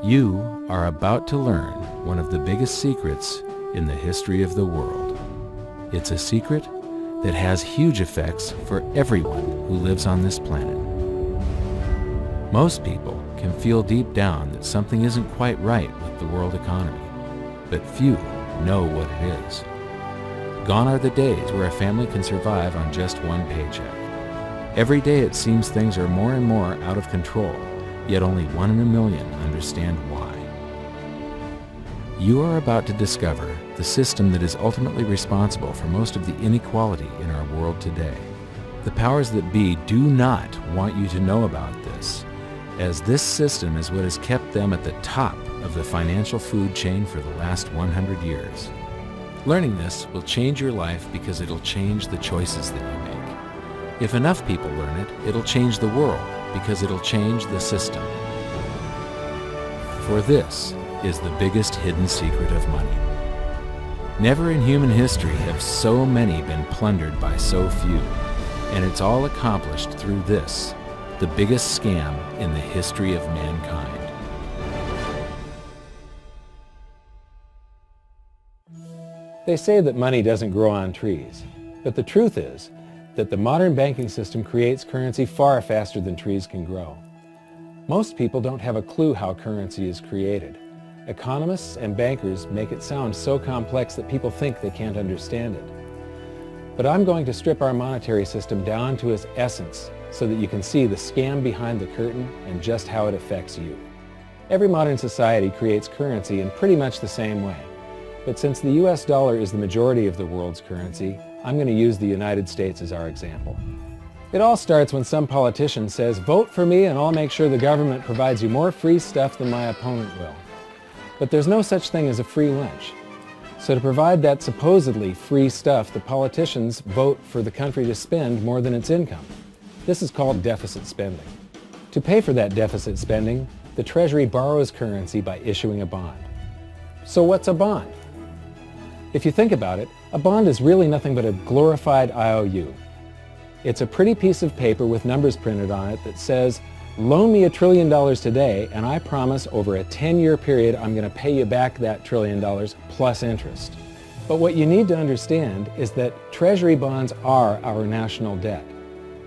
You are about to learn one of the biggest secrets in the history of the world. It's a secret that has huge effects for everyone who lives on this planet. Most people can feel deep down that something isn't quite right with the world economy, but few know what it is. Gone are the days where a family can survive on just one paycheck. Every day it seems things are more and more out of control, yet only 1 in a million understand why. You are about to discover the system that is ultimately responsible for most of the inequality in our world today. The powers that be do not want you to know about this, as this system is what has kept them at the top of the financial food chain for the last 100 years. Learning this will change your life because it'll change the choices that you make. If enough people learn it, it'll change the world because it'll change the system. For this is the biggest hidden secret of money. Never in human history have so many been plundered by so few, and it's all accomplished through this, the biggest scam in the history of mankind. They say that money doesn't grow on trees, but the truth is that the modern banking system creates currency far faster than trees can grow. Most people don't have a clue how currency is created. Economists and bankers make it sound so complex that people think they can't understand it. But I'm going to strip our monetary system down to its essence so that you can see the scam behind the curtain and just how it affects you. Every modern society creates currency in pretty much the same way. But since the US dollar is the majority of the world's currency, I'm going to use the United States as our example. It all starts when some politician says, "Vote for me and I'll make sure the government provides you more free stuff than my opponent will." But there's no such thing as a free lunch. So to provide that supposedly free stuff, the politicians vote for the country to spend more than its income. This is called deficit spending. To pay for that deficit spending, the Treasury borrows currency by issuing a bond. So what's a bond? If you think about it, a bond is really nothing but a glorified IOU. It's a pretty piece of paper with numbers printed on it that says, "Loan me $1 trillion today, and I promise over a 10-year period I'm going to pay you back that $1 trillion plus interest." But what you need to understand is that Treasury bonds are our national debt.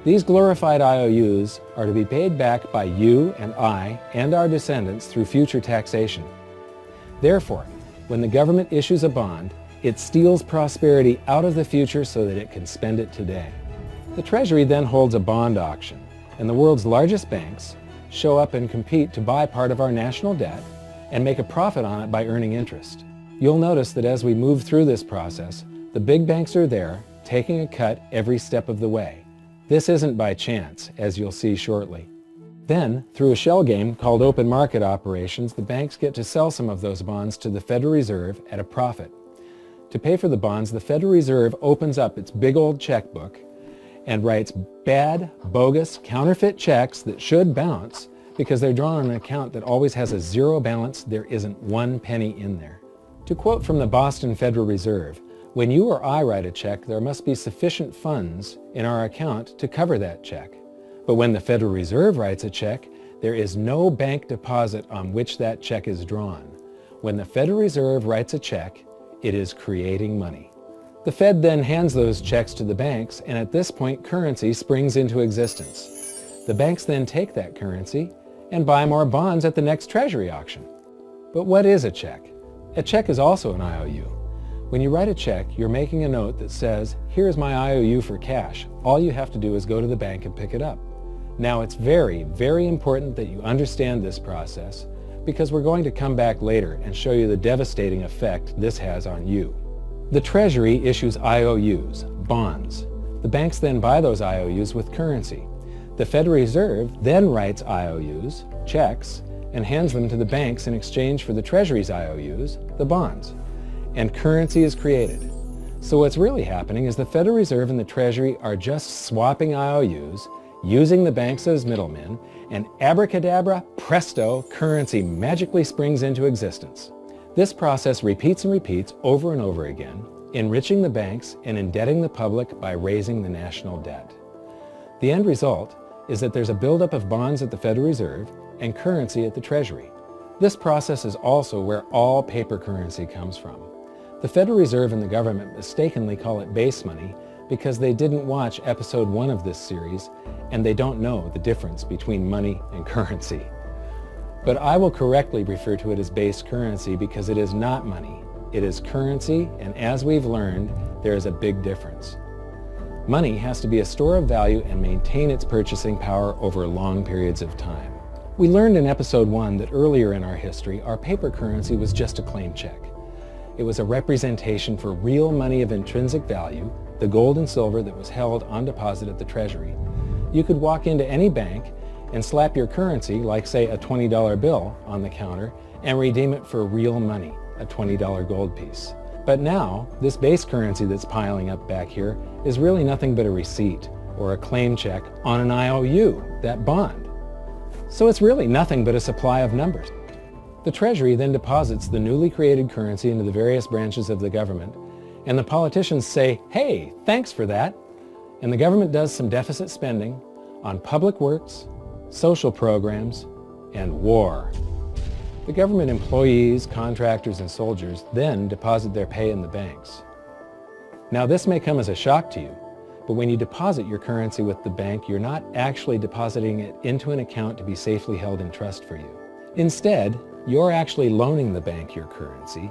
These glorified IOUs are to be paid back by you and I and our descendants through future taxation. Therefore, when the government issues a bond, it steals prosperity out of the future so that it can spend it today. The Treasury then holds a bond auction, and the world's largest banks show up and compete to buy part of our national debt and make a profit on it by earning interest. You'll notice that as we move through this process, the big banks are there, taking a cut every step of the way. This isn't by chance, as you'll see shortly. Then, through a shell game called open market operations, the banks get to sell some of those bonds to the Federal Reserve at a profit. To pay for the bonds, the Federal Reserve opens up its big old checkbook and writes bad, bogus, counterfeit checks that should bounce because they're drawn on an account that always has a zero balance. There isn't 1 penny in there. To quote from the Boston Federal Reserve, "When you or I write a check, there must be sufficient funds in our account to cover that check. But when the Federal Reserve writes a check, there is no bank deposit on which that check is drawn. When the Federal Reserve writes a check, it is creating money." The Fed then hands those checks to the banks, and at this point, currency springs into existence. The banks then take that currency and buy more bonds at the next Treasury auction. But what is a check? A check is also an IOU. When you write a check, you're making a note that says, "Here's my IOU for cash. All you have to do is go to the bank and pick it up." Now, it's very, very important that you understand this process because we're going to come back later and show you the devastating effect this has on you. The Treasury issues IOUs, bonds. The banks then buy those IOUs with currency. The Federal Reserve then writes IOUs, checks, and hands them to the banks in exchange for the Treasury's IOUs, the bonds. And currency is created. So what's really happening is the Federal Reserve and the Treasury are just swapping IOUs, using the banks as middlemen, and abracadabra, presto, currency magically springs into existence. This process repeats and repeats over and over again, enriching the banks and indebting the public by raising the national debt. The end result is that there's a buildup of bonds at the Federal Reserve and currency at the Treasury. This process is also where all paper currency comes from. The Federal Reserve and the government mistakenly call it base money because they didn't watch episode 1 of this series and they don't know the difference between money and currency. But I will correctly refer to it as base currency because it is not money. It is currency, and as we've learned, there is a big difference. Money has to be a store of value and maintain its purchasing power over long periods of time. We learned in episode 1 that earlier in our history, our paper currency was just a claim check. It was a representation for real money of intrinsic value, the gold and silver that was held on deposit at the Treasury. You could walk into any bank and slap your currency, like say a $20 bill, on the counter and redeem it for real money, a $20 gold piece. But now, this base currency that's piling up back here is really nothing but a receipt or a claim check on an IOU, that bond. So it's really nothing but a supply of numbers. The Treasury then deposits the newly created currency into the various branches of the government, and the politicians say, "Hey, thanks for that." And the government does some deficit spending on public works, social programs, and war. The government employees, contractors, and soldiers then deposit their pay in the banks. Now this may come as a shock to you, but when you deposit your currency with the bank, you're not actually depositing it into an account to be safely held in trust for you. Instead, you're actually loaning the bank your currency,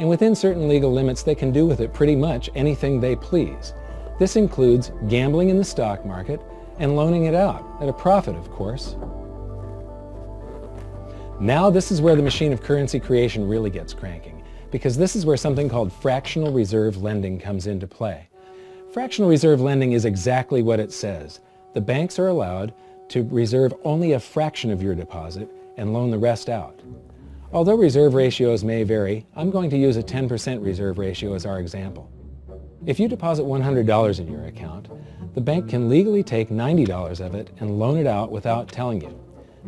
and within certain legal limits, they can do with it pretty much anything they please. This includes gambling in the stock market and loaning it out, at a profit, of course. Now this is where the machine of currency creation really gets cranking, because this is where something called fractional reserve lending comes into play. Fractional reserve lending is exactly what it says. The banks are allowed to reserve only a fraction of your deposit and loan the rest out. Although reserve ratios may vary, I'm going to use a 10% reserve ratio as our example. If you deposit $100 in your account, the bank can legally take $90 of it and loan it out without telling you.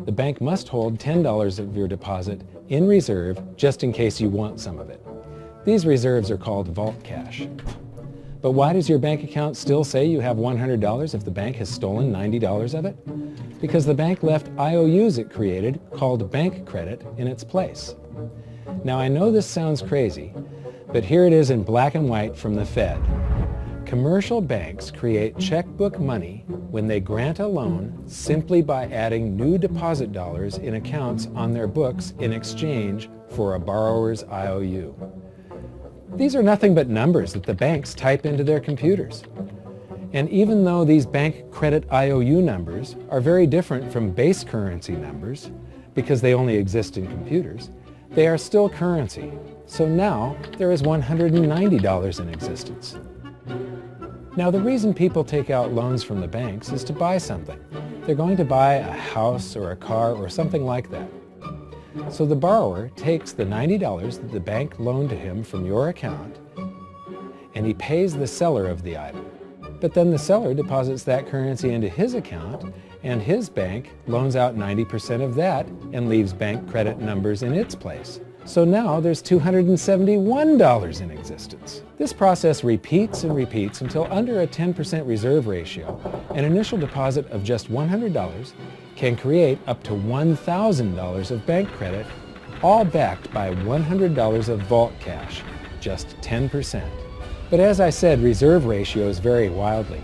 The bank must hold $10 of your deposit in reserve just in case you want some of it. These reserves are called vault cash. But why does your bank account still say you have $100 if the bank has stolen $90 of it? Because the bank left IOUs it created, called bank credit, in its place. Now I know this sounds crazy, but here it is in black and white from the Fed. Commercial banks create checkbook money when they grant a loan simply by adding new deposit dollars in accounts on their books in exchange for a borrower's IOU. These are nothing but numbers that the banks type into their computers. And even though these bank credit IOU numbers are very different from base currency numbers, because they only exist in computers, they are still currency. So now there is $190 in existence. Now the reason people take out loans from the banks is to buy something. They're going to buy a house or a car or something like that. So the borrower takes the $90 that the bank loaned to him from your account and he pays the seller of the item. But then the seller deposits that currency into his account and his bank loans out 90% of that and leaves bank credit numbers in its place. So now there's $271 in existence. This process repeats and repeats until under a 10% reserve ratio, an initial deposit of just $100 can create up to $1,000 of bank credit, all backed by $100 of vault cash, just 10%. But as I said, reserve ratios vary wildly.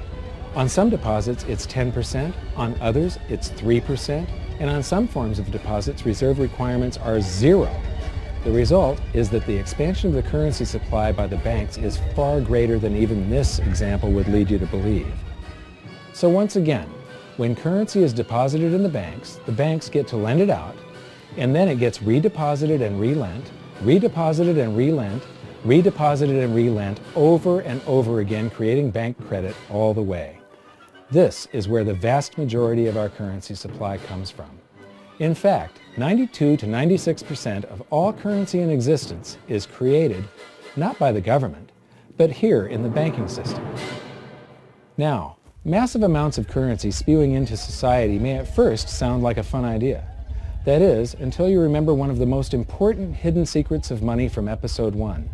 On some deposits, it's 10%, on others, it's 3%, and on some forms of deposits, reserve requirements are 0. The result is that the expansion of the currency supply by the banks is far greater than even this example would lead you to believe. So once again, when currency is deposited in the banks get to lend it out, and then it gets redeposited and relent, redeposited and relent, redeposited and relent over and over again, creating bank credit all the way. This is where the vast majority of our currency supply comes from. In fact, 92 to 96% of all currency in existence is created not by the government, but here in the banking system. Now, massive amounts of currency spewing into society may at first sound like a fun idea. That is, until you remember one of the most important hidden secrets of money from episode 1,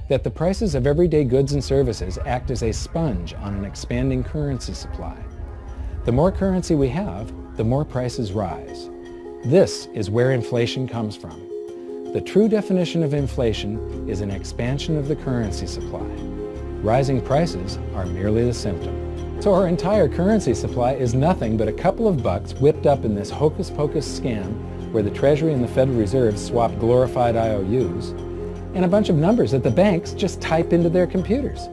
that the prices of everyday goods and services act as a sponge on an expanding currency supply. The more currency we have, the more prices rise. This is where inflation comes from. The true definition of inflation is an expansion of the currency supply. Rising prices are merely the symptom. So our entire currency supply is nothing but a couple of bucks whipped up in this hocus-pocus scam where the Treasury and the Federal Reserve swap glorified IOUs, and a bunch of numbers that the banks just type into their computers.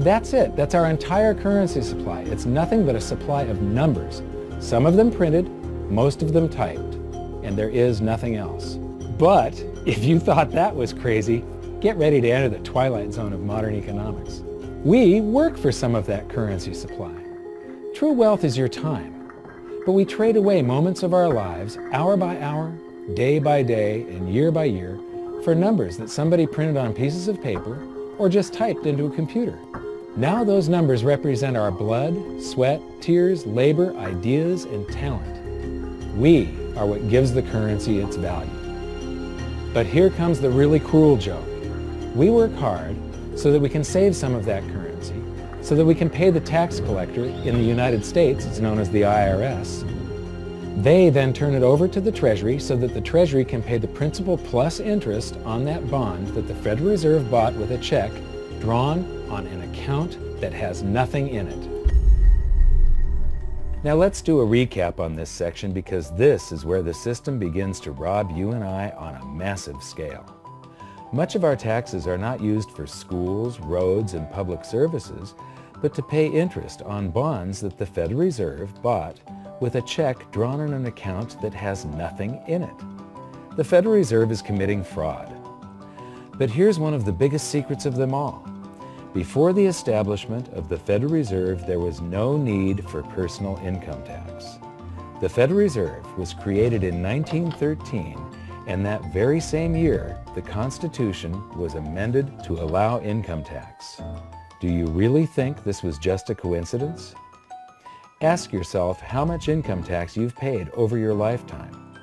That's it. That's our entire currency supply. It's nothing but a supply of numbers. Some of them printed, most of them typed, and there is nothing else. But if you thought that was crazy, get ready to enter the twilight zone of modern economics. We work for some of that currency supply. True wealth is your time. But we trade away moments of our lives, hour by hour, day by day, and year by year, for numbers that somebody printed on pieces of paper or just typed into a computer. Now those numbers represent our blood, sweat, tears, labor, ideas, and talent. We are what gives the currency its value. But here comes the really cruel joke. We work hard so that we can save some of that currency, so that we can pay the tax collector. In the United States, it's known as the IRS. They then turn it over to the Treasury so that the Treasury can pay the principal plus interest on that bond that the Federal Reserve bought with a check drawn on an account that has nothing in it. Now let's do a recap on this section, because this is where the system begins to rob you and I on a massive scale. Much of our taxes are not used for schools, roads, and public services, but to pay interest on bonds that the Federal Reserve bought with a check drawn on an account that has nothing in it. The Federal Reserve is committing fraud. But here's one of the biggest secrets of them all. Before the establishment of the Federal Reserve, there was no need for personal income tax. The Federal Reserve was created in 1913, and that very same year, the Constitution was amended to allow income tax. Do you really think this was just a coincidence? Ask yourself how much income tax you've paid over your lifetime.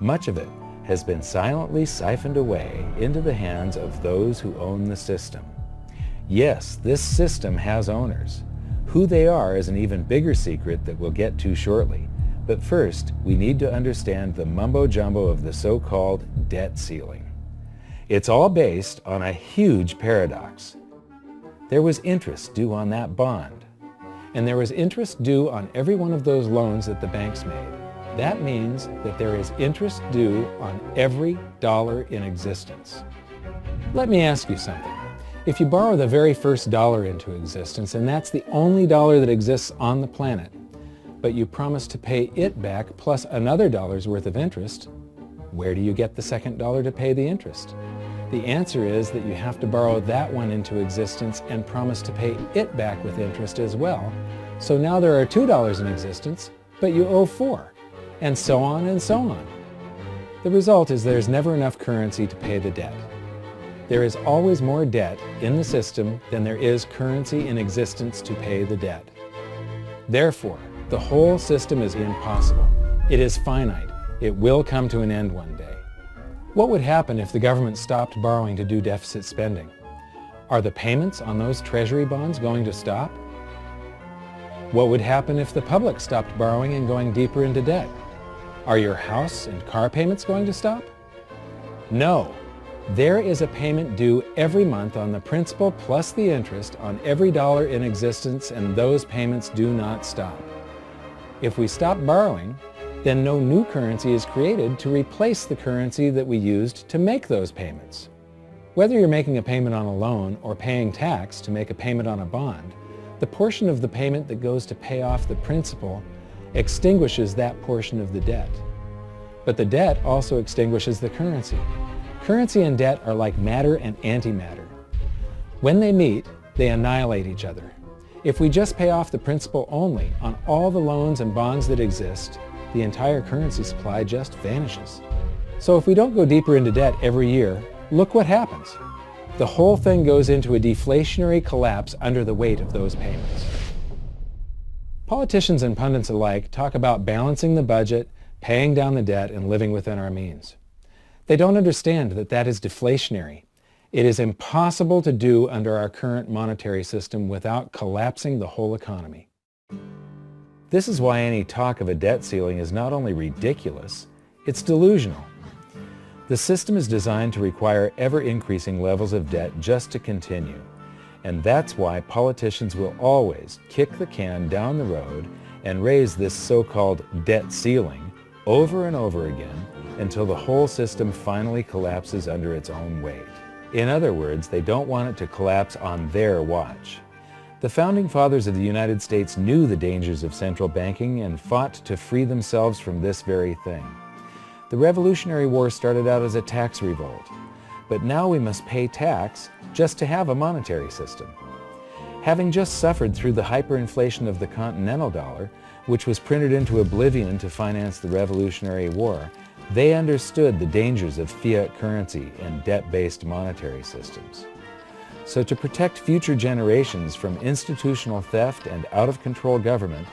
Much of it has been silently siphoned away into the hands of those who own the system. Yes, this system has owners. Who they are is an even bigger secret that we'll get to shortly. But first, we need to understand the mumbo-jumbo of the so-called debt ceiling. It's all based on a huge paradox. There was interest due on that bond, and there was interest due on every one of those loans that the banks made. That means that there is interest due on every dollar in existence. Let me ask you something. If you borrow the very first dollar into existence, and that's the only dollar that exists on the planet, but you promise to pay it back plus another dollar's worth of interest, where do you get the second dollar to pay the interest? The answer is that you have to borrow that one into existence and promise to pay it back with interest as well. So now there are $2 in existence, but you owe $4, and so on and so on. The result is there's never enough currency to pay the debt. There is always more debt in the system than there is currency in existence to pay the debt. Therefore, the whole system is impossible. It is finite. It will come to an end one day. What would happen if the government stopped borrowing to do deficit spending? Are the payments on those treasury bonds going to stop? What would happen if the public stopped borrowing and going deeper into debt? Are your house and car payments going to stop? No. There is a payment due every month on the principal plus the interest on every dollar in existence, and those payments do not stop. If we stop borrowing, then no new currency is created to replace the currency that we used to make those payments. Whether you're making a payment on a loan or paying tax to make a payment on a bond, the portion of the payment that goes to pay off the principal extinguishes that portion of the debt. But the debt also extinguishes the currency. Currency and debt are like matter and antimatter. When they meet, they annihilate each other. If we just pay off the principal only on all the loans and bonds that exist, the entire currency supply just vanishes. So if we don't go deeper into debt every year, look what happens. The whole thing goes into a deflationary collapse under the weight of those payments. Politicians and pundits alike talk about balancing the budget, paying down the debt, and living within our means. They don't understand that that is deflationary. It is impossible to do under our current monetary system without collapsing the whole economy. This is why any talk of a debt ceiling is not only ridiculous, it's delusional. The system is designed to require ever-increasing levels of debt just to continue. And that's why politicians will always kick the can down the road and raise this so-called debt ceiling over and over again until the whole system finally collapses under its own weight. In other words, they don't want it to collapse on their watch. The Founding Fathers of the United States knew the dangers of central banking and fought to free themselves from this very thing. The Revolutionary War started out as a tax revolt, but now we must pay tax just to have a monetary system. Having just suffered through the hyperinflation of the continental dollar, which was printed into oblivion to finance the Revolutionary War, they understood the dangers of fiat currency and debt-based monetary systems. So to protect future generations from institutional theft and out-of-control government,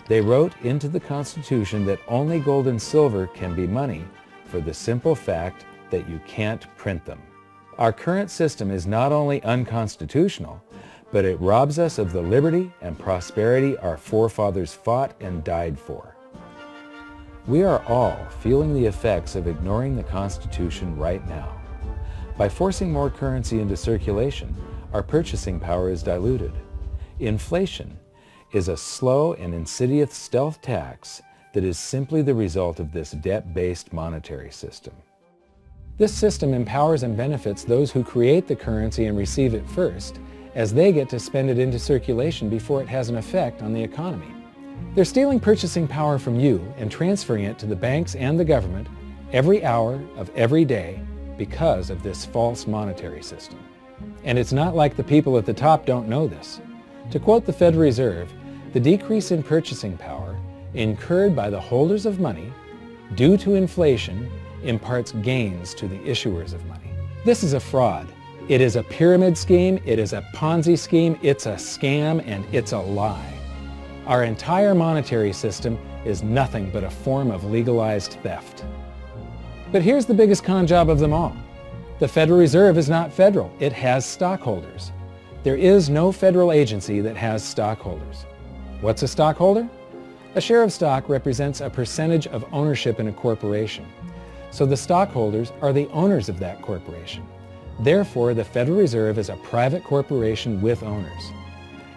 they wrote into the Constitution that only gold and silver can be money for the simple fact that you can't print them. Our current system is not only unconstitutional, but it robs us of the liberty and prosperity our forefathers fought and died for. We are all feeling the effects of ignoring the Constitution right now. By forcing more currency into circulation, our purchasing power is diluted. Inflation is a slow and insidious stealth tax that is simply the result of this debt-based monetary system. This system empowers and benefits those who create the currency and receive it first, as they get to spend it into circulation before it has an effect on the economy. They're stealing purchasing power from you and transferring it to the banks and the government every hour of every day because of this false monetary system. And it's not like the people at the top don't know this. To quote the Federal Reserve, the decrease in purchasing power incurred by the holders of money due to inflation imparts gains to the issuers of money. This is a fraud. It is a pyramid scheme, it is a Ponzi scheme, it's a scam, and it's a lie. Our entire monetary system is nothing but a form of legalized theft. But here's the biggest con job of them all. The Federal Reserve is not federal, it has stockholders. There is no federal agency that has stockholders. What's a stockholder? A share of stock represents a percentage of ownership in a corporation. So the stockholders are the owners of that corporation. Therefore, the Federal Reserve is a private corporation with owners.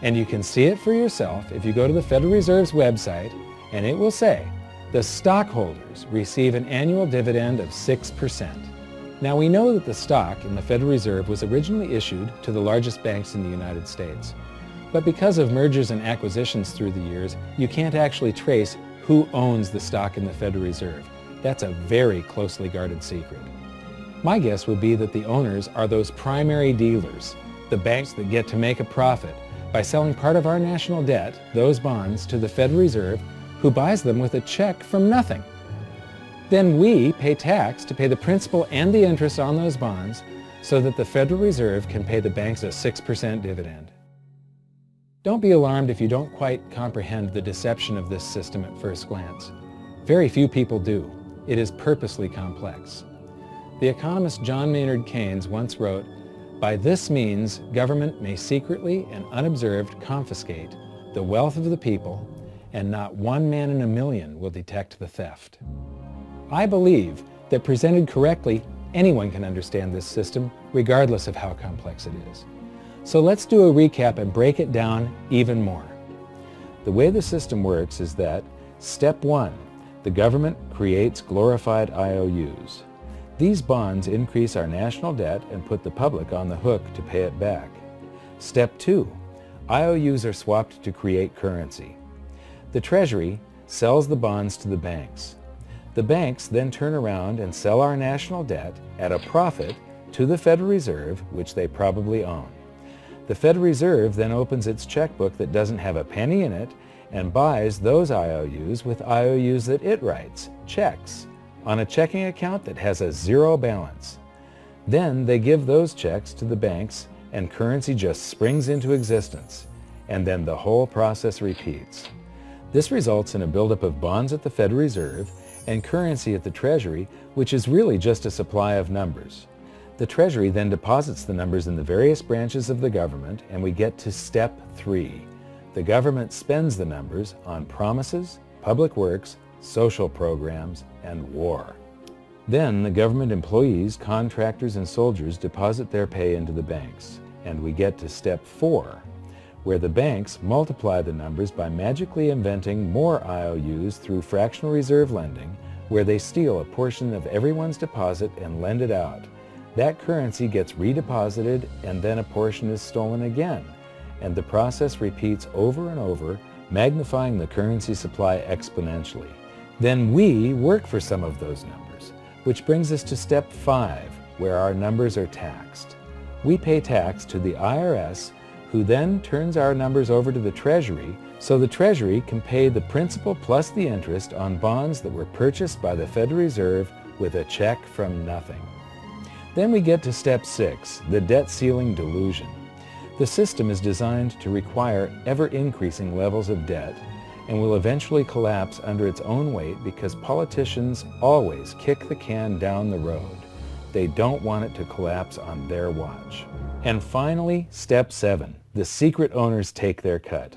And you can see it for yourself if you go to the Federal Reserve's website, and it will say, the stockholders receive an annual dividend of 6%. Now we know that the stock in the Federal Reserve was originally issued to the largest banks in the United States. But because of mergers and acquisitions through the years, you can't actually trace who owns the stock in the Federal Reserve. That's a very closely guarded secret. My guess would be that the owners are those primary dealers, the banks that get to make a profit by selling part of our national debt, those bonds, to the Federal Reserve, who buys them with a check from nothing. Then we pay tax to pay the principal and the interest on those bonds so that the Federal Reserve can pay the banks a 6% dividend. Don't be alarmed if you don't quite comprehend the deception of this system at first glance. Very few people do. It is purposely complex. The economist John Maynard Keynes once wrote, "By this means, government may secretly and unobserved confiscate the wealth of the people, and not one man in a million will detect the theft." I believe that presented correctly, anyone can understand this system, regardless of how complex it is. So let's do a recap and break it down even more. The way the system works is that, step 1, the government creates glorified IOUs. These bonds increase our national debt and put the public on the hook to pay it back. Step 2, IOUs are swapped to create currency. The Treasury sells the bonds to the banks. The banks then turn around and sell our national debt at a profit to the Federal Reserve, which they probably own. The Federal Reserve then opens its checkbook that doesn't have a penny in it and buys those IOUs with IOUs that it writes, checks, on a checking account that has a zero balance. Then they give those checks to the banks and currency just springs into existence, and then the whole process repeats. This results in a buildup of bonds at the Federal Reserve and currency at the Treasury, which is really just a supply of numbers. The Treasury then deposits the numbers in the various branches of the government, and we get to step 3. The government spends the numbers on promises, public works, social programs, and war. Then the government employees, contractors, and soldiers deposit their pay into the banks. And we get to step 4, where the banks multiply the numbers by magically inventing more IOUs through fractional reserve lending, where they steal a portion of everyone's deposit and lend it out. That currency gets redeposited, and then a portion is stolen again. And the process repeats over and over, magnifying the currency supply exponentially. Then we work for some of those numbers, which brings us to step 5, where our numbers are taxed. We pay tax to the IRS, who then turns our numbers over to the Treasury, so the Treasury can pay the principal plus the interest on bonds that were purchased by the Federal Reserve with a check from nothing. Then we get to step 6, the debt ceiling delusion. The system is designed to require ever-increasing levels of debt and will eventually collapse under its own weight because politicians always kick the can down the road. They don't want it to collapse on their watch. And finally, step 7, the secret owners take their cut.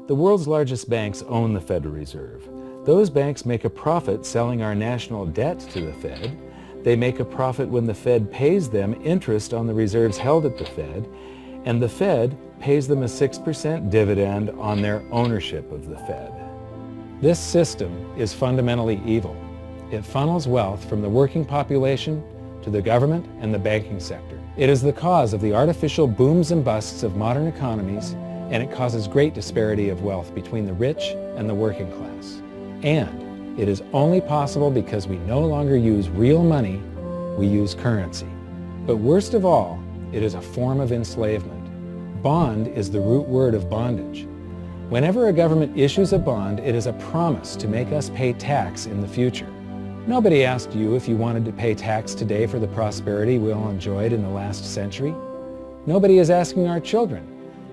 The world's largest banks own the Federal Reserve. Those banks make a profit selling our national debt to the Fed. They make a profit when the Fed pays them interest on the reserves held at the Fed, and the Fed pays them a 6% dividend on their ownership of the Fed. This system is fundamentally evil. It funnels wealth from the working population to the government and the banking sector. It is the cause of the artificial booms and busts of modern economies, and it causes great disparity of wealth between the rich and the working class. And it is only possible because we no longer use real money, we use currency. But worst of all, it is a form of enslavement. Bond is the root word of bondage. Whenever a government issues a bond, it is a promise to make us pay tax in the future. Nobody asked you if you wanted to pay tax today for the prosperity we all enjoyed in the last century. Nobody is asking our children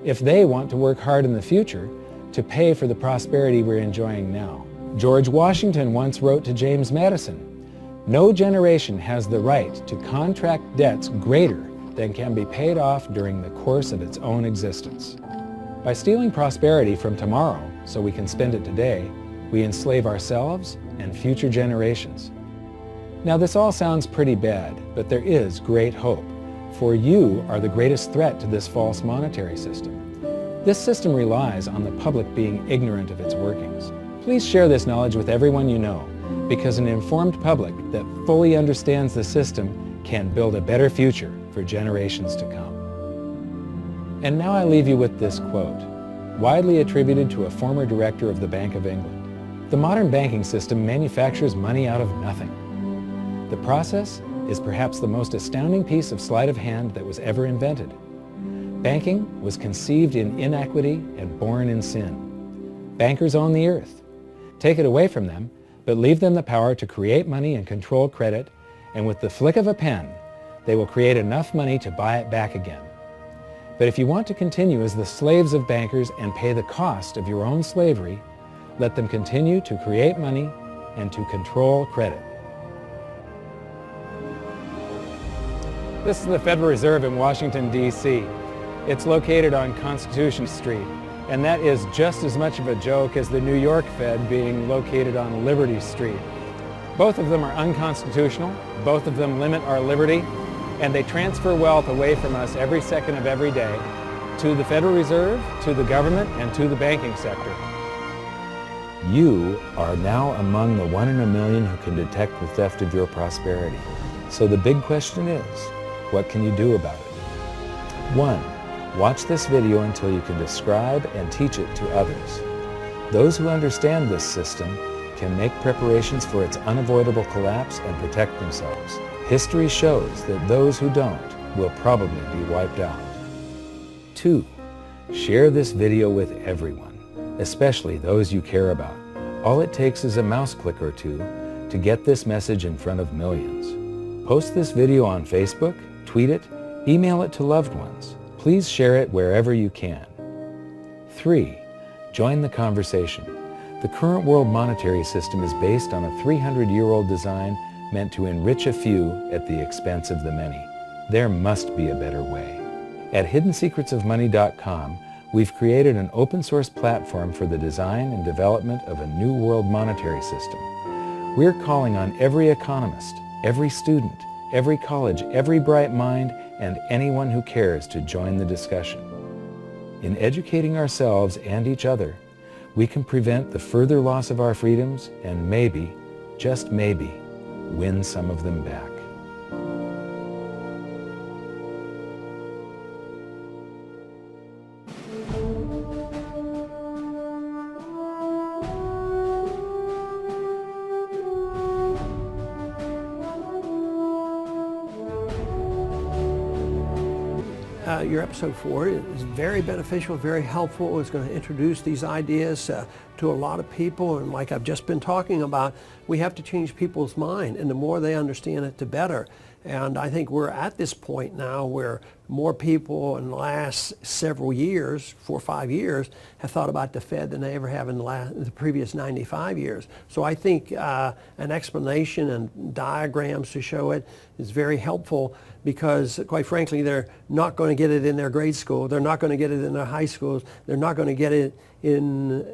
if they want to work hard in the future to pay for the prosperity we're enjoying now. George Washington once wrote to James Madison, "No generation has the right to contract debts greater than can be paid off during the course of its own existence." By stealing prosperity from tomorrow so we can spend it today, we enslave ourselves and future generations. Now this all sounds pretty bad, but there is great hope, for you are the greatest threat to this false monetary system. This system relies on the public being ignorant of its workings. Please share this knowledge with everyone you know, because an informed public that fully understands the system can build a better future for generations to come. And now I leave you with this quote, widely attributed to a former director of the Bank of England. The modern banking system manufactures money out of nothing. The process is perhaps the most astounding piece of sleight of hand that was ever invented. Banking was conceived in inequity and born in sin. Bankers own the earth. Take it away from them, but leave them the power to create money and control credit, and with the flick of a pen, they will create enough money to buy it back again. But if you want to continue as the slaves of bankers and pay the cost of your own slavery, let them continue to create money and to control credit. This is the Federal Reserve in Washington, D.C. It's located on Constitution Street, and that is just as much of a joke as the New York Fed being located on Liberty Street. Both of them are unconstitutional, both of them limit our liberty, and they transfer wealth away from us every second of every day to the Federal Reserve, to the government, and to the banking sector. You are now among the 1 in a million who can detect the theft of your prosperity. So the big question is, what can you do about it? 1. Watch this video until you can describe and teach it to others. Those who understand this system can make preparations for its unavoidable collapse and protect themselves. History shows that those who don't will probably be wiped out. 2. Share this video with everyone, especially those you care about. All it takes is a mouse click or two to get this message in front of millions. Post this video on Facebook, tweet it, email it to loved ones. Please share it wherever you can. 3. Join the conversation. The current world monetary system is based on a 300-year-old design meant to enrich a few at the expense of the many. There must be a better way. At hiddensecretsofmoney.com, we've created an open-source platform for the design and development of a new world monetary system. We're calling on every economist, every student, every college, every bright mind, and anyone who cares to join the discussion. In educating ourselves and each other, we can prevent the further loss of our freedoms and maybe, just maybe, win some of them back. Your episode 4 is very beneficial, very helpful. It's going to introduce these ideas to a lot of people, and like I've just been talking about, we have to change people's mind, and the more they understand it, the better. And I think we're at this point now where more people in the last several years, 4 or 5 years, have thought about the Fed than they ever have in the previous 95 years. So I think an explanation and diagrams to show it is very helpful, because quite frankly, they're not going to get it in their grade school. They're not going to get it in their high schools. They're not going to get it in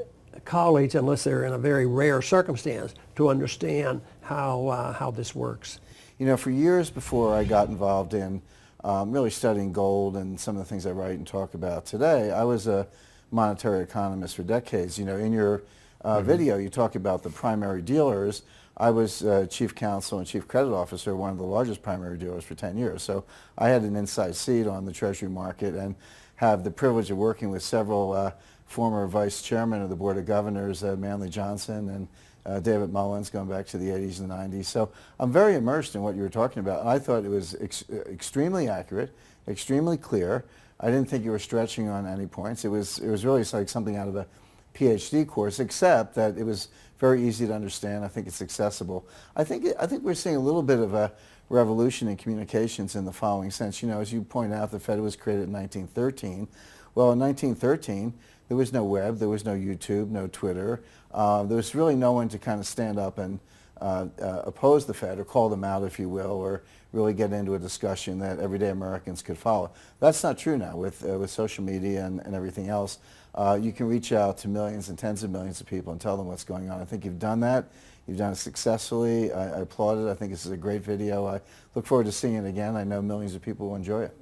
college unless they're in a very rare circumstance to understand how this works. You know, for years before I got involved in really studying gold and some of the things I write and talk about today, I was a monetary economist for decades. You know, in your video, you talk about the primary dealers. I was chief counsel and chief credit officer, one of the largest primary dealers for 10 years. So I had an inside seat on the Treasury market and have the privilege of working with several former vice chairmen of the Board of Governors, Manley Johnson and David Mullins, going back to the 80s and 90s. So I'm very immersed in what you were talking about. And I thought it was extremely accurate, extremely clear. I didn't think you were stretching on any points. It was really like something out of a PhD course, except that it was very easy to understand. I think it's accessible. I think we're seeing a little bit of a revolution in communications in the following sense. You know, as you point out, the Fed was created in 1913. Well, in 1913, there was no web, there was no YouTube, no Twitter. There was really no one to kind of stand up and oppose the Fed or call them out, if you will, or really get into a discussion that everyday Americans could follow. That's not true now with social media and everything else. You can reach out to millions and tens of millions of people and tell them what's going on. I think you've done that. You've done it successfully. I applaud it. I think this is a great video. I look forward to seeing it again. I know millions of people will enjoy it.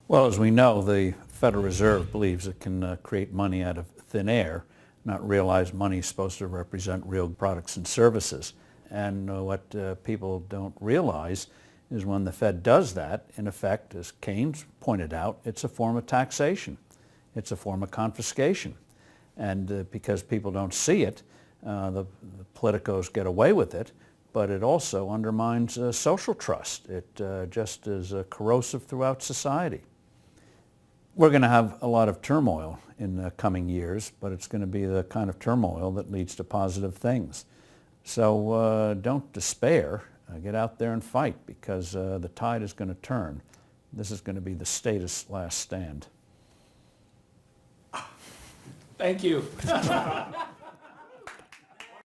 Well, as we know, the Federal Reserve believes it can create money out of thin air, not realize money is supposed to represent real products and services. And what people don't realize is when the Fed does that, in effect, as Keynes pointed out, it's a form of taxation. It's a form of confiscation. And because people don't see it, the politicos get away with it, but it also undermines social trust. It just is corrosive throughout society. We're going to have a lot of turmoil in the coming years, but it's going to be the kind of turmoil that leads to positive things. So don't despair. Get out there and fight, because the tide is going to turn. This is going to be the status last stand. Thank you.